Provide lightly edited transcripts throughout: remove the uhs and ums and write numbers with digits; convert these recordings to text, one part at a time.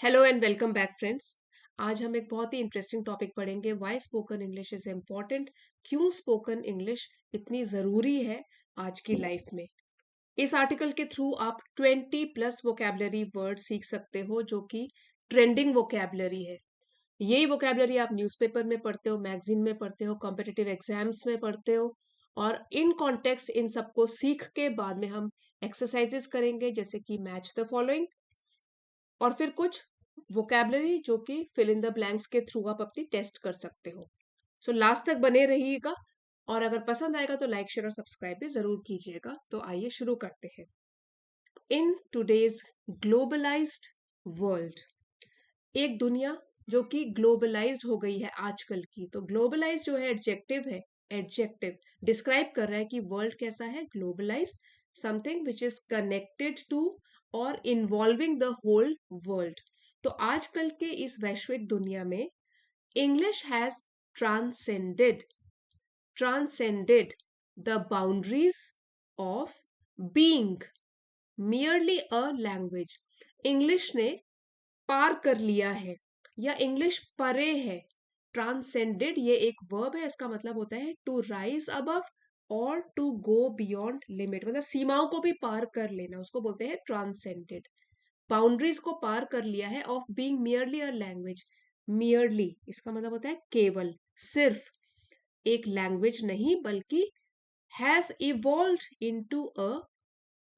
Hello and welcome back friends. आज हम एक बहुत ही इंटरेस्टिंग टॉपिक पढ़ेंगे, why spoken English is important. क्यों स्पोकन इंग्लिश इतनी ज़रूरी है आज की लाइफ में। इस आर्टिकल के थ्रू आप 20+ वोकेबलरी वर्ड सीख सकते हो जो कि ट्रेंडिंग वोकेबलरी है। यही वोकेबलरी आप न्यूज़पेपर में पढ़ते हो, मैगजीन में पढ़ते हो, कॉम्पिटिटिव एग्जाम्स में पढ़ते हो। और इन कॉन्टेक्स्ट इन सबको सीख के बाद में हम एक्सरसाइजेस करेंगे, जैसे कि मैच द फॉलोइंग, और फिर कुछ वोकेबलरी जो कि फिल इन द ब्लैंक्स के थ्रू आप अपनी टेस्ट कर सकते हो। सो लास्ट तक बने रहिएगा, और अगर पसंद आएगा तो लाइक शेयर और सब्सक्राइब भी जरूर कीजिएगा। तो आइए शुरू करते हैं। इन टुडेज ग्लोबलाइज्ड वर्ल्ड, एक दुनिया जो कि ग्लोबलाइज्ड हो गई है आजकल की। तो ग्लोबलाइज जो है एडजेक्टिव है, एडजेक्टिव डिस्क्राइब कर रहा है कि वर्ल्ड कैसा है, globalize, something which is connected to और इन्वॉल्विंग द होल वर्ल्ड। तो आजकल के इस वैश्विक दुनिया में English has transcended transcended the boundaries of being merely a language. English ने पार कर लिया है, या इंग्लिश परे है। ट्रांसेंडेड ये एक वर्ब है, इसका मतलब होता है टू राइज अबव और टू गो बियॉन्ड लिमिट, मतलब सीमाओं को भी पार कर लेना, उसको बोलते हैं ट्रांसेंडेड। बाउंड्रीज को पार कर लिया है of being merely a language. Merely इसका मतलब होता है केवल, सिर्फ एक लैंग्वेज नहीं, बल्कि has evolved into a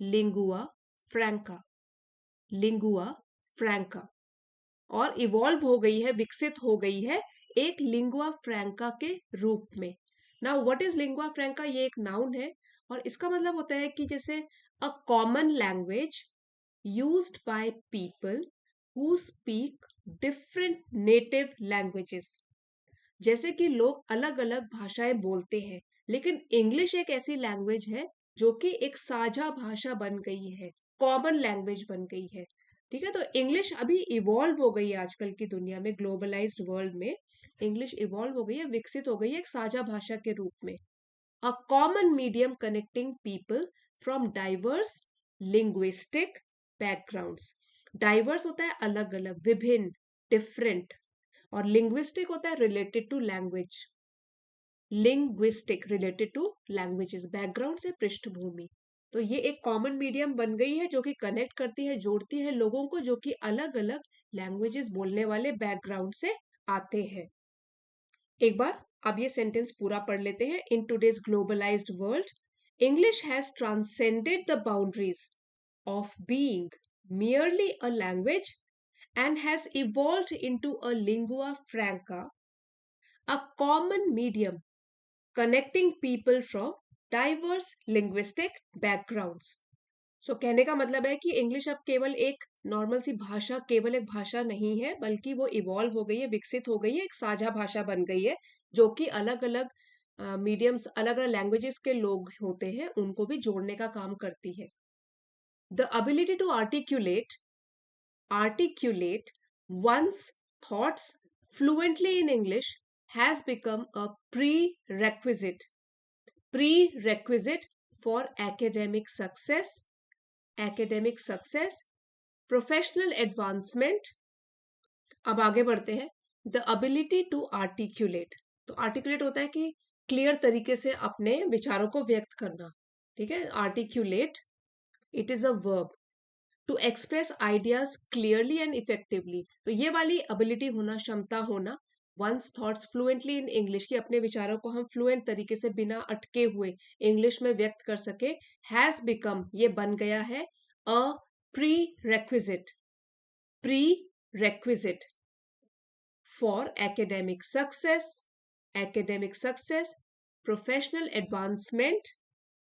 lingua franca. Lingua franca, और इवॉल्व हो गई है, विकसित हो गई है एक लिंगुआ फ्रैंका के रूप में। Now what is lingua फ्रैंका? ये एक नाउन है, और इसका मतलब होता है कि जैसे a common language used by people who speak different native languages. जैसे कि लोग अलग अलग भाषाएं बोलते हैं, लेकिन इंग्लिश एक ऐसी लैंग्वेज है जो कि एक साझा भाषा बन गई है, कॉमन लैंग्वेज बन गई है। ठीक है, तो इंग्लिश अभी इवॉल्व हो गई है आजकल की दुनिया में, ग्लोबलाइज्ड वर्ल्ड में इंग्लिश इवॉल्व हो गई है, विकसित हो गई है एक साझा भाषा के रूप में। A common medium connecting people from diverse linguistic backgrounds. Diverse होता है अलग अलग, विभिन्न, डिफरेंट, और लिंग्विस्टिक होता है related to language. Linguistic related to languages, background से पृष्ठभूमि। तो ये एक कॉमन मीडियम बन गई है जो कि कनेक्ट करती है, जोड़ती है लोगों को जो कि अलग अलग लैंग्वेजेस बोलने वाले बैकग्राउंड से आते हैं। एक बार अब ये सेंटेंस पूरा पढ़ लेते हैं। In today's globalised world, English has transcended the boundaries of being merely a language and has evolved into a lingua franca, a common medium connecting people from diverse linguistic backgrounds. सो कहने का मतलब है कि English अब केवल एक normal सी भाषा, केवल एक भाषा नहीं है, बल्कि वो इवॉल्व हो गई है, विकसित हो गई है, एक साझा भाषा बन गई है जो कि अलग अलग मीडियम्स, अलग अलग लैंग्वेजेस के लोग होते हैं उनको भी जोड़ने का काम करती है। The ability to articulate one's thoughts fluently in English has become a prerequisite for academic success, professional advancement. अब आगे बढ़ते हैं। द एबिलिटी टू आर्टिकुलेट, तो आर्टिकुलेट होता है कि क्लियर तरीके से अपने विचारों को व्यक्त करना। ठीक है, articulate, it is a verb, to express ideas clearly and effectively. तो ये वाली एबिलिटी होना, क्षमता होना, one's thoughts fluently in English, की अपने विचारों को हम फ्लुएंट तरीके से बिना अटके हुए इंग्लिश में व्यक्त कर सके, हैज बिकम, ये बन गया है, अ pre requisite for academic success, professional advancement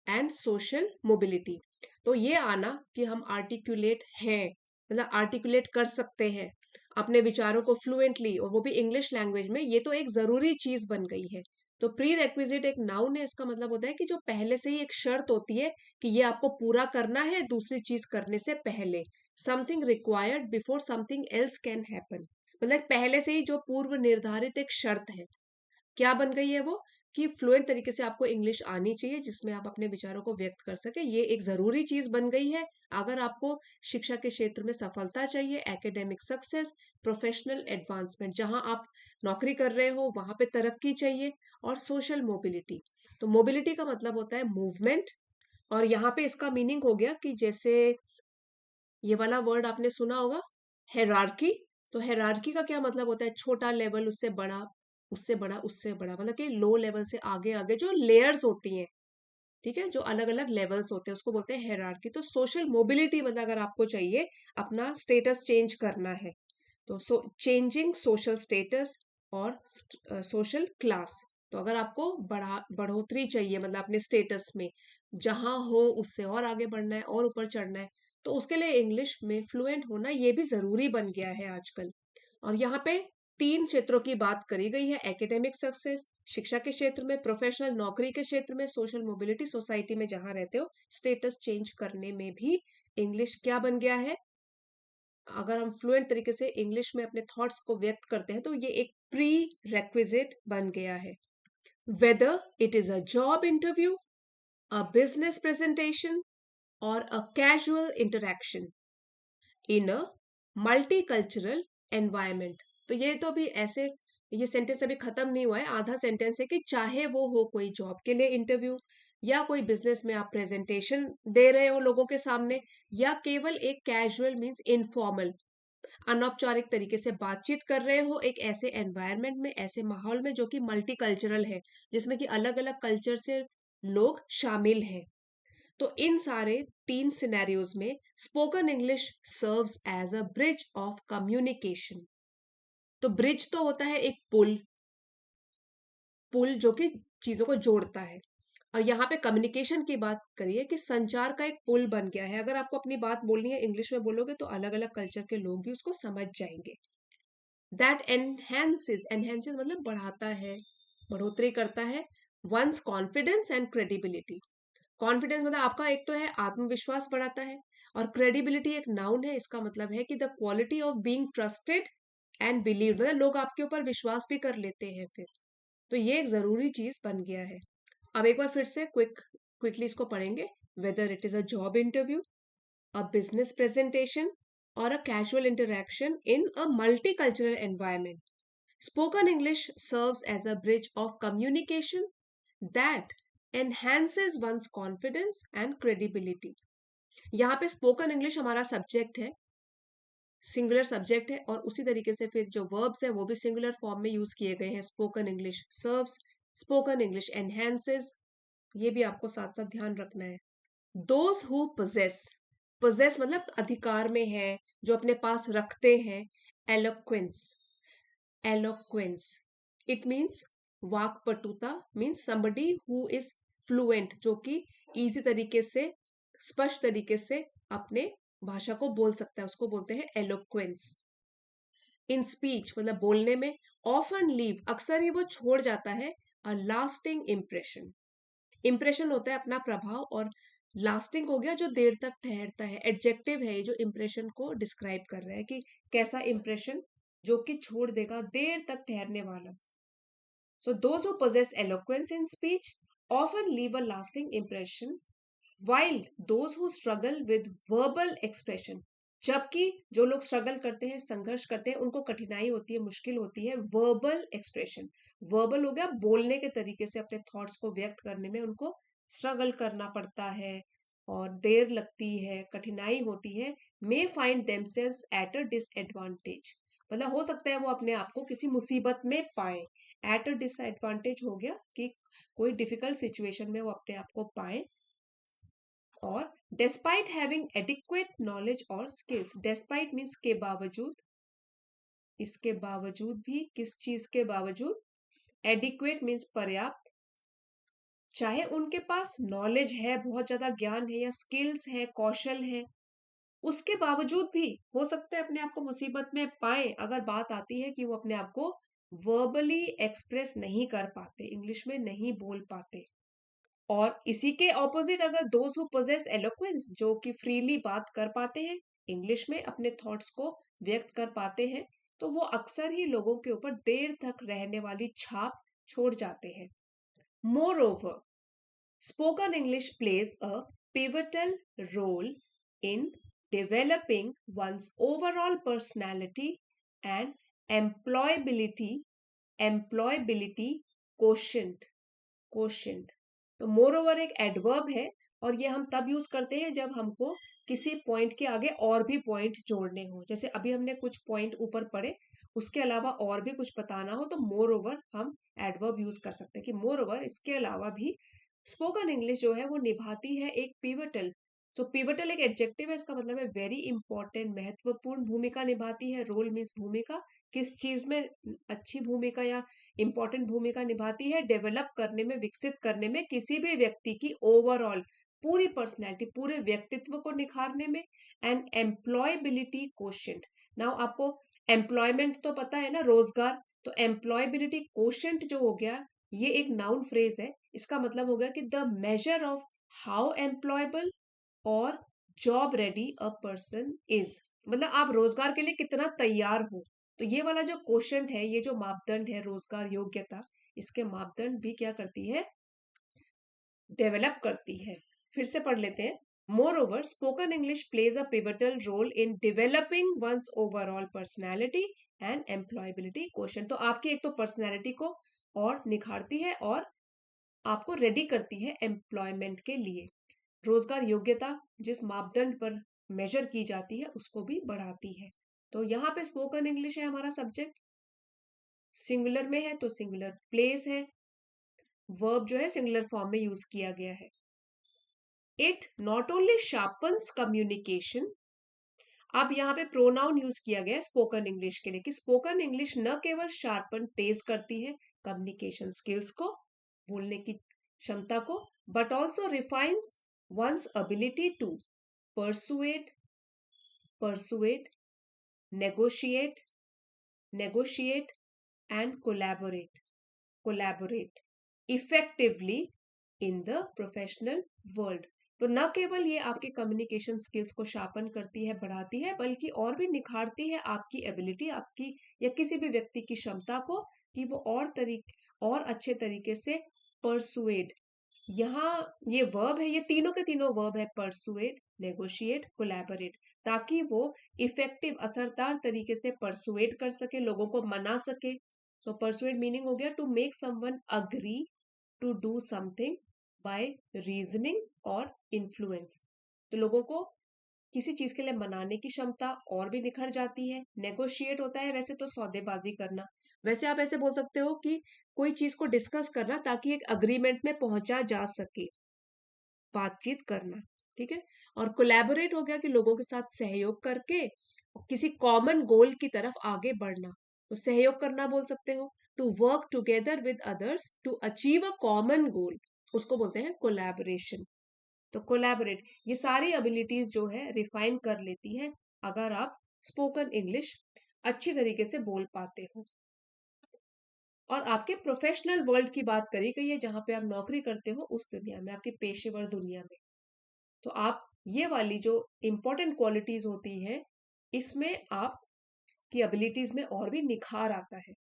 and social mobility. तो ये आना कि हम आर्टिकुलेट हैं, मतलब आर्टिकुलेट कर सकते हैं अपने विचारों को फ्लुएंटली, और वो भी इंग्लिश लैंग्वेज में, ये तो एक जरूरी चीज बन गई है। तो प्री रेक्विजिट एक नाउन है, इसका मतलब होता है कि जो पहले से ही एक शर्त होती है कि ये आपको पूरा करना है दूसरी चीज करने से पहले। Something required before something else can happen, मतलब पहले से ही जो पूर्व निर्धारित एक शर्त है। क्या बन गई है वो? कि फ्लुएंट तरीके से आपको इंग्लिश आनी चाहिए जिसमें आप अपने विचारों को व्यक्त कर सके। ये एक जरूरी चीज बन गई है अगर आपको शिक्षा के क्षेत्र में सफलता चाहिए, एकेडमिक सक्सेस, प्रोफेशनल एडवांसमेंट, जहां आप नौकरी कर रहे हो वहां पे तरक्की चाहिए, और सोशल मोबिलिटी। तो मोबिलिटी का मतलब होता है मूवमेंट, और यहाँ पे इसका मीनिंग हो गया कि जैसे ये वाला वर्ड आपने सुना होगा, हेरार्की। तो हेरार्की का क्या मतलब होता है? छोटा लेवल, उससे बड़ा, उससे बड़ा, उससे बड़ा, मतलब कि लो लेवल से आगे आगे जो लेयर्स होती हैं, ठीक है, जो अलग अलग लेवल्स होते हैं उसको बोलते हैं हेरार्की। तो सोशल मोबिलिटी मतलब अगर आपको चाहिए अपना स्टेटस चेंज करना है, तो चेंजिंग सोशल स्टेटस और सोशल क्लास। तो अगर आपको बढ़ोतरी चाहिए मतलब अपने स्टेटस में, जहां हो उससे और आगे बढ़ना है और ऊपर चढ़ना है, तो उसके लिए इंग्लिश में फ्लुएंट होना ये भी जरूरी बन गया है आजकल। और यहाँ पे 3 क्षेत्रों की बात करी गई है: एकेडमिक सक्सेस शिक्षा के क्षेत्र में, प्रोफेशनल नौकरी के क्षेत्र में, सोशल मोबिलिटी सोसाइटी में जहां रहते हो, स्टेटस चेंज करने में भी इंग्लिश क्या बन गया है? अगर हम फ्लुएंट तरीके से इंग्लिश में अपने थॉट्स को व्यक्त करते हैं तो ये एक प्री रेक्विजिट बन गया है। Whether it is a job interview, a business presentation, और a casual interaction in a multicultural environment. तो ये तो अभी ऐसे, ये सेंटेंस अभी खत्म नहीं हुआ है, आधा सेंटेंस है कि चाहे वो हो कोई जॉब के लिए इंटरव्यू, या कोई बिजनेस में आप प्रेजेंटेशन दे रहे हो लोगों के सामने, या केवल एक कैजुअल मींस इनफॉर्मल, अनौपचारिक तरीके से बातचीत कर रहे हो एक ऐसे एनवायरनमेंट में, ऐसे माहौल में जो कि मल्टीकल्चरल है, जिसमें कि अलग अलग कल्चर से लोग शामिल हैं। तो इन सारे 3 सिनेरियोज में spoken English serves as a bridge of communication. तो ब्रिज तो होता है एक पुल, पुल जो कि चीजों को जोड़ता है, और यहाँ पे कम्युनिकेशन की बात करिए कि संचार का एक पुल बन गया है। अगर आपको अपनी बात बोलनी है इंग्लिश में बोलोगे तो अलग अलग कल्चर के लोग भी उसको समझ जाएंगे। दैट एनहेंसेस, एनहेंसेस मतलब बढ़ाता है, बढ़ोतरी करता है, one's confidence and credibility. Confidence मतलब आपका एक तो है आत्मविश्वास बढ़ाता है, और क्रेडिबिलिटी एक नाउन है, इसका मतलब है कि the quality of being trusted and believe, मतलब लोग आपके ऊपर विश्वास भी कर लेते हैं फिर। तो ये एक जरूरी चीज बन गया है। अब एक बार फिर से क्विकली इसको पढ़ेंगे। Weather it is a job interview, a business presentation, or a casual interaction in a multicultural environment. Spoken English serves as a bridge of communication that enhances one's confidence and credibility. यहाँ पे spoken English हमारा subject है, singular subject है, और उसी तरीके से फिर जो वर्ब्स है वो भी सिंगुलर फॉर्म में यूज किए गए हैं। Spoken English serves, spoken English enhances, ये भी आपको साथ साथ ध्यान रखना है। दोज हु possess, possess मतलब अधिकार में है, जो अपने पास रखते हैं। eloquence, eloquence it means वाक्पटुता, means somebody who is fluent, जो कि इजी तरीके से, स्पष्ट तरीके से अपने भाषा को बोल सकता है, उसको बोलते हैं eloquence। इन स्पीच मतलब बोलने में। ऑफन लीव, अक्सर ही वो छोड़ जाता है। अ लास्टिंग इम्प्रेशन, इंप्रेशन होता है अपना प्रभाव, और लास्टिंग हो गया जो देर तक ठहरता है। एडजेक्टिव है ये जो इंप्रेशन को डिस्क्राइब कर रहा है कि कैसा इंप्रेशन, जो कि छोड़ देगा, देर तक ठहरने वाला। So those who possess eloquence in speech often leave a lasting impression, while those who struggle with verbal expression, जबकि जो लोग स्ट्रगल करते हैं, संघर्ष करते हैं, उनको कठिनाई होती है, मुश्किल होती है वर्बल एक्सप्रेशन। वर्बल हो गया बोलने के तरीके से अपने थॉट्स को व्यक्त करने में उनको स्ट्रगल करना पड़ता है, और देर लगती है, कठिनाई होती है। May find themselves at a disadvantage, मतलब हो सकता है वो अपने आप को किसी मुसीबत में पाए। एट अ डिसएडवांटेज हो गया कि कोई डिफिकल्ट सिचुएशन में वो अपने आप को पाए। और despite having adequate knowledge or skills, despite means के बावजूद, इसके बावजूद भी, किस चीज के बावजूद? adequate means पर्याप्त, चाहे उनके पास नॉलेज है, बहुत ज्यादा ज्ञान है, या स्किल्स है, कौशल है, उसके बावजूद भी हो सकता है अपने आप को मुसीबत में पाए अगर बात आती है कि वो अपने आप को वर्बली एक्सप्रेस नहीं कर पाते, इंग्लिश में नहीं बोल पाते। और इसी के ऑपोजिट अगर दोज हु पोजेस एलोक्वेंस, जो कि फ्रीली बात कर पाते हैं, इंग्लिश में अपने थॉट्स को व्यक्त कर पाते हैं, तो वो अक्सर ही लोगों के ऊपर देर तक रहने वाली छाप छोड़ जाते हैं। Moreover, spoken English plays a pivotal role in developing one's overall personality and employability employability quotient. तो मोर ओवर एक एडवर्ब है और ये हम तब यूज करते हैं जब हमको किसी पॉइंट के आगे और भी पॉइंट जोड़ने हो। जैसे अभी हमने कुछ पॉइंट ऊपर पढ़े, उसके अलावा और भी कुछ बताना हो तो मोर ओवर हम एडवर्ब यूज कर सकते हैं कि मोर ओवर इसके अलावा भी स्पोकन इंग्लिश जो है वो निभाती है एक पिवटल। सो पिवटल एक एडजेक्टिव है, इसका मतलब है वेरी इंपॉर्टेंट, महत्वपूर्ण भूमिका निभाती है। रोल मीन्स भूमिका, किस चीज में अच्छी भूमिका या इंपॉर्टेंट भूमिका निभाती है, डेवलप करने में, विकसित करने में किसी भी व्यक्ति की ओवरऑल पूरी पर्सनैलिटी, पूरे व्यक्तित्व को निखारने में। एंड एम्प्लॉयबिलिटी कोशेंट, नाउ आपको एम्प्लॉयमेंट तो पता है ना, रोजगार, तो एम्प्लॉयबिलिटी कोशेंट जो हो गया ये एक नाउन फ्रेज है। इसका मतलब हो गया कि the measure of how employable और job ready a person is, मतलब आप रोजगार के लिए कितना तैयार हो। तो ये वाला जो क्वेश्चन है, ये जो मापदंड है रोजगार योग्यता, इसके मापदंड भी क्या करती है, डेवलप करती है। फिर से पढ़ लेते हैं। Moreover spoken English plays a pivotal role in developing one's overall personality and employability question. तो आपकी एक तो पर्सनैलिटी को और निखारती है और आपको रेडी करती है एम्प्लॉयमेंट के लिए। रोजगार योग्यता जिस मापदंड पर मेजर की जाती है उसको भी बढ़ाती है। तो यहाँ पे स्पोकन इंग्लिश है हमारा सब्जेक्ट, सिंगुलर में है तो सिंगुलर प्लेस है, वर्ब जो है सिंगुलर फॉर्म में यूज किया गया है। It not only sharpens communication, अब यहाँ पे प्रोनाउन यूज किया गया है स्पोकन इंग्लिश के लिए कि स्पोकन इंग्लिश न केवल शार्पन, तेज करती है कम्युनिकेशन स्किल्स को, बोलने की क्षमता को, but also refines one's ability to persuade, persuade, negotiate, negotiate and collaborate effectively in the professional world। तो न केवल ये आपके कम्युनिकेशन स्किल्स को शार्पन करती है, बढ़ाती है, बल्कि और भी निखारती है आपकी एबिलिटी, आपकी या किसी भी व्यक्ति की क्षमता को कि वो और अच्छे तरीके से परसुएड, यहाँ ये वर्ब है, ये तीनों के तीनों वर्ब है, परसुएड, नेगोशिएट, कोलैबोरेट, ताकि वो इफेक्टिव, असरदार तरीके से परसुएड कर सके, लोगों को मना सके। सो परसुएड मीनिंग हो गया to make someone agree to do something by reasoning और इन्फ्लुएंस। तो लोगों को किसी चीज के लिए मनाने की क्षमता और भी निखर जाती है। नेगोशिएट होता है वैसे तो सौदेबाजी करना, वैसे आप ऐसे बोल सकते हो कि कोई चीज को डिस्कस करना ताकि एक अग्रीमेंट में पहुंचा जा सके, बातचीत करना, ठीक है। और कोलैबोरेट हो गया कि लोगों के साथ सहयोग करके किसी कॉमन गोल की तरफ आगे बढ़ना, तो सहयोग करना बोल सकते हो, to work together with others to achieve a common goal, उसको बोलते हैं कोलैबोरेशन। तो कोलैबोरेट, ये सारी एबिलिटीज जो है रिफाइन कर लेती है अगर आप स्पोकन इंग्लिश अच्छी तरीके से बोल पाते हो। और आपके प्रोफेशनल वर्ल्ड की बात करी गई है, जहां पे आप नौकरी करते हो उस दुनिया में, आपकी पेशेवर दुनिया में, तो आप ये वाली जो इंपॉर्टेंट क्वालिटीज होती है, इसमें आप की एबिलिटीज में और भी निखार आता है।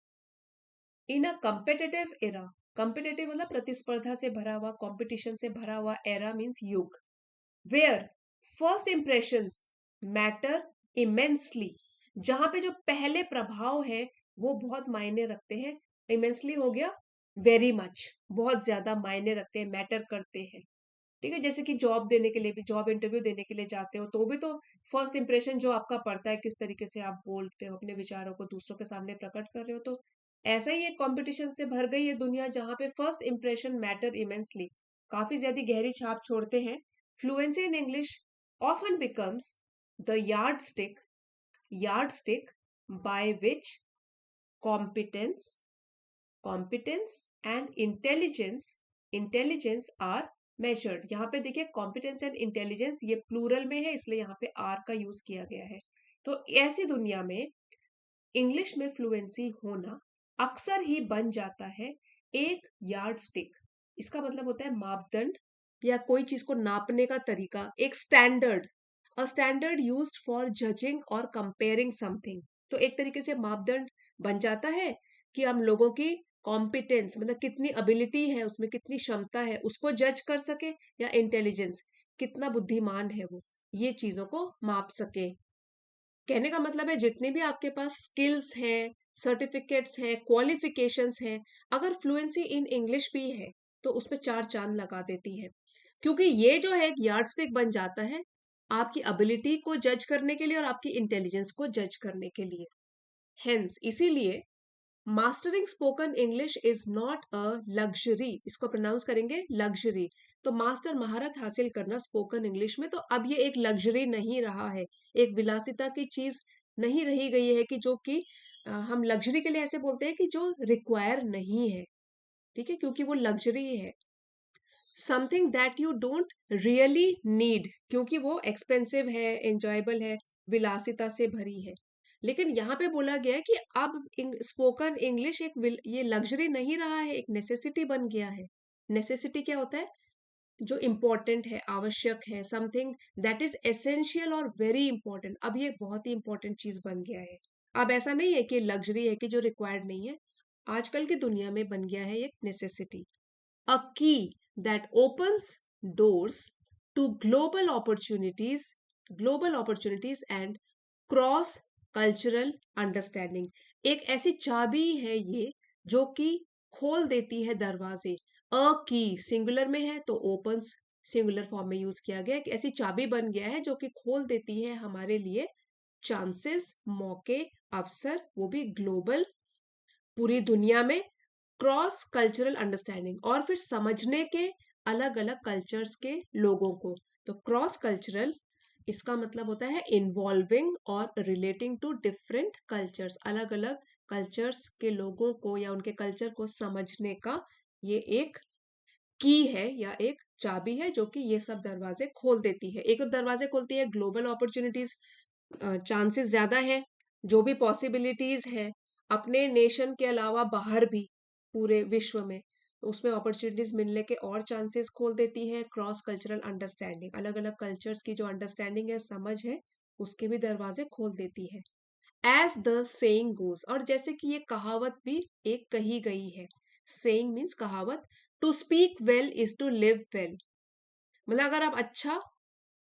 In a competitive era, competitive मतलब प्रतिस्पर्धा से भरा हुआ, कंपटीशन से भरा हुआ, एरा मीन्स युग, where first impressions matter immensely, जहां पे जो पहले प्रभाव है वो बहुत मायने रखते हैं। इमेंसली हो गया वेरी मच, बहुत ज्यादा मायने रखते हैं, मैटर करते हैं, ठीक है। जैसे कि जॉब देने के लिए भी, जॉब इंटरव्यू देने के लिए जाते हो तो भी तो फर्स्ट इंप्रेशन जो आपका पड़ता है, किस तरीके से आप बोलते हो, अपने विचारों को दूसरों के सामने प्रकट कर रहे हो, तो ऐसा ही एक कंपटीशन से भर गई है दुनिया जहां पे फर्स्ट इंप्रेशन मैटर इमेंसली, काफी ज्यादा गहरी छाप छोड़ते हैं। Fluency in English often becomes the yardstick by which competence competence and intelligence are measured. यहाँ पे देखिए कॉम्पिटेंस एंड इंटेलिजेंस ये प्लूरल में है, इसलिए यहाँ पे आर का यूज किया गया है। तो ऐसी दुनिया में इंग्लिश में फ्लुएंसी होना अक्सर ही बन जाता है एक यार्ड स्टिक। इसका मतलब होता है मापदंड या कोई चीज को नापने का तरीका, एक standard, a standard used for judging और कंपेयरिंग समथिंग। तो एक तरीके से मापदंड बन जाता है कि हम लोगों की कॉम्पिटेंस मतलब कितनी एबिलिटी है उसमें, कितनी क्षमता है, उसको जज कर सके, या इंटेलिजेंस कितना बुद्धिमान है वो, ये चीजों को माप सके। कहने का मतलब है जितने भी आपके पास स्किल्स हैं, सर्टिफिकेट्स हैं, क्वालिफिकेशंस हैं, अगर फ्लुएंसी इन इंग्लिश भी है तो उसमें चार चांद लगा देती है, क्योंकि ये जो है एक यार्डस्टिक बन जाता है आपकी एबिलिटी को जज करने के लिए और आपकी इंटेलिजेंस को जज करने के लिए। हेंस इसीलिए mastering spoken English is not a luxury, इसको प्रोनाउंस करेंगे लग्जरी। तो मास्टर महारत हासिल करना स्पोकन इंग्लिश में, तो अब ये एक लग्जरी नहीं रहा है, एक विलासिता की चीज नहीं रही गई है कि जो कि हम लग्जरी के लिए ऐसे बोलते हैं कि जो रिक्वायर नहीं है, ठीक है, क्योंकि वो लग्जरी है। Something that you don't really need, क्योंकि वो एक्सपेंसिव है, एंजॉयबल है, विलासिता से भरी है। लेकिन यहाँ पे बोला गया है कि अब स्पोकन इंग्लिश ये लग्जरी नहीं रहा है, एक नेसेसिटी बन गया है। नेसेसिटी क्या होता है? जो इम्पोर्टेंट है, आवश्यक है, समथिंग दैट इज एसेंशियल और वेरी इंपॉर्टेंट, अब ये बहुत ही इंपॉर्टेंट चीज बन गया है। अब ऐसा नहीं है कि लग्जरी है कि जो रिक्वायर्ड नहीं है, आजकल की दुनिया में बन गया है एक necessity. A key that opens doors to global opportunities and cross cultural understanding। एक ऐसी चाबी है ये जो कि खोल देती है दरवाजे। अ की सिंगुलर में है तो ओपन्स सिंगुलर फॉर्म में यूज किया गया, एक ऐसी चाबी बन गया है जो कि खोल देती है हमारे लिए चांसेस, मौके, अवसर, वो भी ग्लोबल, पूरी दुनिया में, क्रॉस कल्चरल अंडरस्टैंडिंग और फिर समझने के अलग अलग कल्चर्स के लोगों को। तो क्रॉस कल्चरल इसका मतलब होता है इन्वॉल्विंग और रिलेटिंग टू डिफरेंट कल्चर्स, अलग अलग कल्चर्स के लोगों को या उनके कल्चर को समझने का ये एक की है या एक चाबी है जो कि ये सब दरवाजे खोल देती है। एक तो दरवाजे खोलती है ग्लोबल अपॉर्चुनिटीज, चांसेस ज्यादा है, जो भी पॉसिबिलिटीज है अपने नेशन के अलावा बाहर भी पूरे विश्व में, तो उसमें अपॉर्चुनिटीज मिलने के और चांसेस खोल देती है। क्रॉस कल्चरल अंडरस्टैंडिंग, अलग अलग कल्चर्स की जो अंडरस्टैंडिंग है, समझ है, उसके भी दरवाजे खोल देती है। एज द सेइंग गोज, और जैसे कि ये कहावत भी एक कही गई है, सेइंग मीन्स कहावत, to speak well is to live well, मतलब अगर आप अच्छा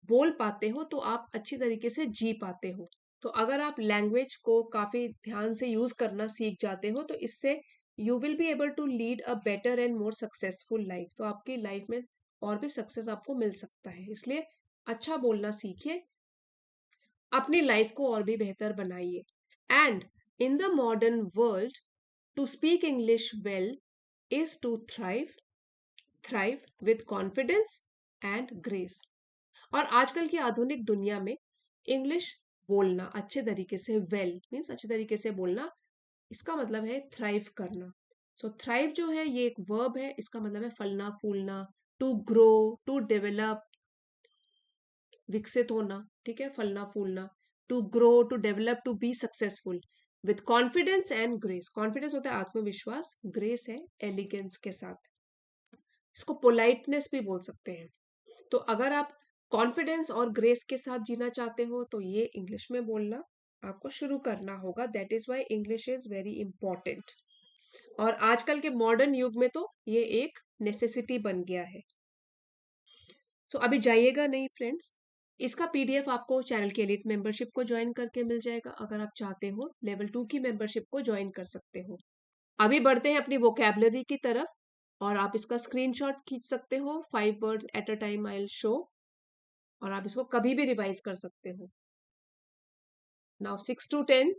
बोल पाते हो तो आप अच्छी तरीके से जी पाते हो। तो अगर आप लैंग्वेज को काफी ध्यान से यूज करना सीख जाते हो तो इससे you will be able to lead a better and more successful life, तो आपकी लाइफ में और भी सक्सेस आपको मिल सकता है। इसलिए अच्छा बोलना सीखिए, अपनी लाइफ को और भी बेहतर बनाइए। And in the modern world to speak English well is to thrive with confidence and grace. और आजकल की आधुनिक दुनिया में इंग्लिश बोलना अच्छे तरीके से, वेल मीन्स अच्छे तरीके से बोलना, इसका मतलब है थ्राइव करना। सो थ्राइव जो है ये एक वर्ब है, इसका मतलब है फलना फूलना, टू ग्रो, टू डेवलप, विकसित होना, ठीक है, फलना फूलना, to grow, to develop, to be successful with confidence and grace. Confidence होता है आत्मविश्वास, ग्रेस है एलिगेंस के साथ, इसको पोलाइटनेस भी बोल सकते हैं। तो अगर आप कॉन्फिडेंस और ग्रेस के साथ जीना चाहते हो तो ये इंग्लिश में बोलना आपको शुरू करना होगा। That is why English is very important, और आजकल के मॉडर्न युग में तो ये एक नेसेसिटी बन गया है। सो अभी जाइएगा नहीं फ्रेंड्स, इसका पीडीएफ आपको चैनल की एलिट मेंबरशिप को ज्वाइन करके मिल जाएगा। अगर आप चाहते हो लेवल 2 की मेंबरशिप को ज्वाइन कर सकते हो। अभी बढ़ते हैं अपनी वोकैबुलरी की तरफ, और आप इसका स्क्रीनशॉट खींच सकते हो, 5 words at a time I will show, और आप इसको कभी भी रिवाइज कर सकते हो। नाउ 6 to 10,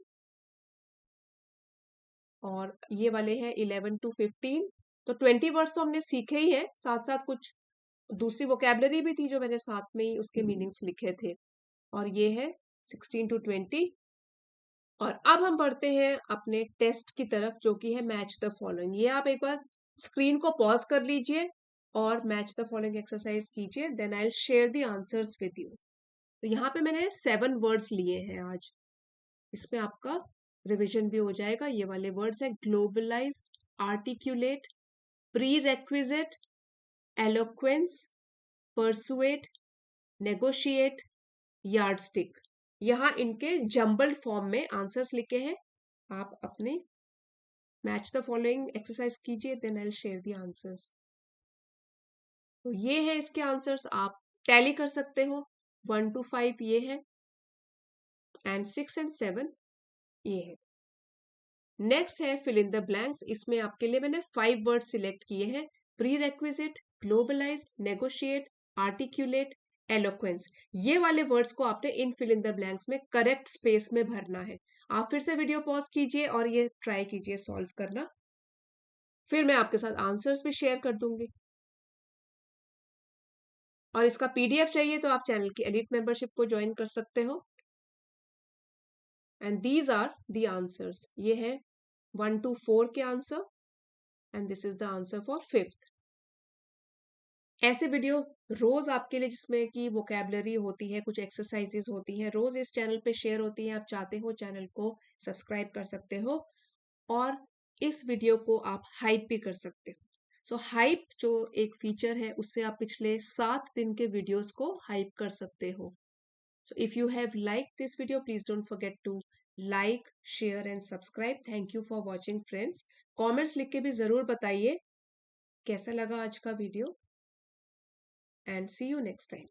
और ये वाले हैं 11 to 15। तो 20 वर्ड्स तो हमने सीखे ही हैं, साथ साथ कुछ दूसरी वोकैबुलरी भी थी जो मैंने साथ में ही उसके मीनिंग्स लिखे थे, और ये है 16 to 20। और अब हम बढ़ते हैं अपने टेस्ट की तरफ जो कि है मैच द फॉलोइंग। ये आप एक बार स्क्रीन को पॉज कर लीजिए और मैच द फॉलोइंग एक्सरसाइज कीजिए, then I will share the answers with you. तो यहाँ पे मैंने 7 वर्ड्स लिए हैं आज, इसमें आपका रिवीजन भी हो जाएगा। ये वाले वर्ड्स है globalise, articulate, prerequisite, eloquence, persuade, negotiate, yardstick. यहाँ इनके जम्बल्ड फॉर्म में आंसर्स लिखे हैं, आप अपने मैच द फॉलोइंग एक्सरसाइज कीजिए, then I will share the answers. तो ये है इसके आंसर्स, आप टैली कर सकते हो। 1 to 5 ये है, एंड 6 and 7 ये है। नेक्स्ट है फिल इन द ब्लैंक्स। इसमें आपके लिए मैंने 5 वर्ड सिलेक्ट किए हैं। Prerequisite, globalise, negotiate, articulate, eloquence. ये वाले वर्ड्स को आपने in fill in the blanks में करेक्ट स्पेस में भरना है। आप फिर से वीडियो पॉज कीजिए और ये ट्राई कीजिए सॉल्व करना, फिर मैं आपके साथ आंसर्स भी शेयर कर दूंगी। और इसका पीडीएफ चाहिए तो आप चैनल की एलिट मेंबरशिप को ज्वाइन कर सकते हो। And these are the answers. ये है 1 to 4 के answer, and this is the answer for 5th। ऐसे वीडियो रोज आपके लिए जिसमें कि वोकैबलरी होती है, कुछ एक्सरसाइजेस होती हैं, रोज इस चैनल पे शेयर होती हैं। आप चाहते हो चैनल को सब्सक्राइब कर सकते हो, और इस वीडियो को आप हाइप भी कर सकते हो। सो हाइप जो एक फीचर है, उससे आप पिछले 7 दिन के वीडियोस को हाइप कर सकते हो। So if you have like this video, please don't forget to like, share and subscribe. Thank you for watching friends. Comments लिख के भी जरूर बताइए कैसा लगा आज का video, and see you next time.